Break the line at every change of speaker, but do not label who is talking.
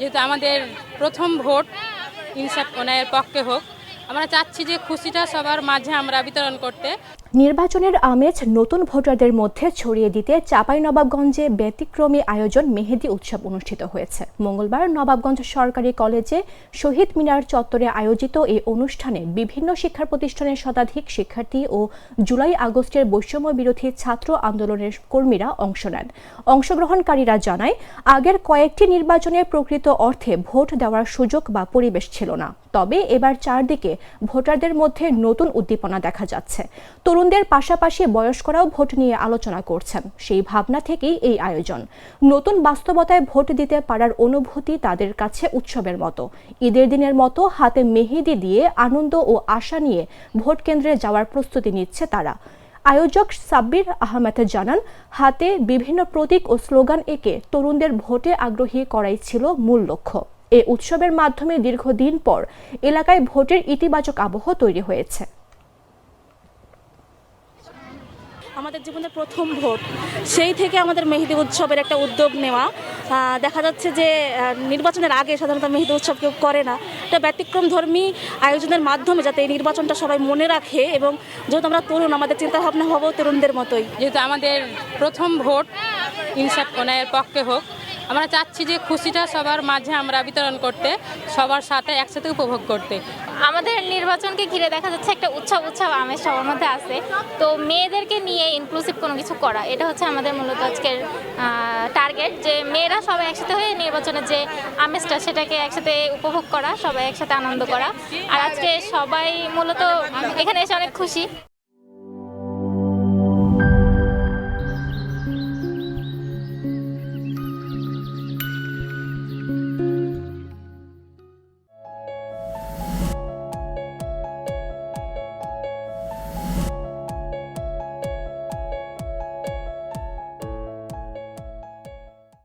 যেহেতু আমাদের প্রথম ভোট ইনসাফ ওনায়ের পক্ষে হোক, আমরা চাচ্ছি যে খুশিটা সবার মাঝে আমরা বিতরণ করতে।
নির্বাচনের আমেজ নতুন ভোটারদের মধ্যে ছড়িয়ে দিতে চাঁপাইনবাবগঞ্জে ব্যতিক্রমী আয়োজন মেহেদি উৎসব অনুষ্ঠিত হয়েছে। মঙ্গলবার নবাবগঞ্জ সরকারি কলেজে শহীদ মিনার চত্বরে আয়োজিত এই অনুষ্ঠানে বিভিন্ন শিক্ষা প্রতিষ্ঠানের শতাধিক শিক্ষার্থী ও জুলাই আগস্টের বৈষম্য বিরোধী ছাত্র আন্দোলনের কর্মীরা অংশ নেন। অংশগ্রহণকারীরা জানায়, আগের কয়েকটি নির্বাচনে প্রকৃত অর্থে ভোট দেওয়ার সুযোগ বা পরিবেশ ছিল না, তবে এবার চারদিকে ভোটারদের মধ্যে নতুন উদ্দীপনা দেখা যাচ্ছে। তরুণদের পাশাপাশি বয়স্করাও ভোট নিয়ে আলোচনা করছেন। সেই ভাবনা থেকেই এই আয়োজন। নতুন বাস্তবতায় ভোট দিতে পারার অনুভূতি তাদের কাছে উৎসবের মতো। ঈদের দিনের মতো হাতে মেহেদি দিয়ে আনন্দ ও আশা নিয়ে ভোট কেন্দ্রে যাওয়ার প্রস্তুতি নিচ্ছে তারা। আয়োজক সাব্বির আহমেদ জানান, হাতে বিভিন্ন প্রতীক ও স্লোগান এঁকে তরুণদের ভোটে আগ্রহী করাই ছিল মূল লক্ষ্য। এই উৎসবের মাধ্যমে দীর্ঘদিন পর এলাকায় ভোটের ইতিবাচক আবহ তৈরি হয়েছে।
আমাদের জীবনের প্রথম ভোট, সেই থেকে আমাদের মেহেদি উৎসবের একটা উদ্যোগ নেওয়া। দেখা যাচ্ছে যে নির্বাচনের আগে সাধারণত মেহেদি উৎসব কেউ করে না। এটা ব্যতিক্রম ধর্মী আয়োজনের মাধ্যমে যাতে এই নির্বাচনটা সবাই মনে রাখে, এবং যেহেতু আমরা তরুণ, আমাদের চিন্তাভাবনা হবো তরুণদের মতোই।
যেহেতু আমাদের প্রথম ভোট ইনসাফ ওনায়ের পক্ষে হোক, আমরা চাচ্ছি যে খুশিটা সবার মাঝে আমরা বিতরণ করতে, সবার সাথে একসাথে উপভোগ করতে।
আমাদের নির্বাচনকে ঘিরে দেখা যাচ্ছে একটা উৎসব আমেজ সবার মধ্যে আছে। তো মেয়েদেরকে নিয়ে ইনক্লুসিভ কোনো কিছু করা, এটা হচ্ছে আমাদের মূলত আজকের টার্গেট, যে মেয়েরা সবাই একসাথে হয়ে নির্বাচনের যে আমেজটা সেটাকে একসাথে উপভোগ করা, সবাই একসাথে আনন্দ করা। আর আজকে সবাই মূলত এখানে এসে অনেক খুশি।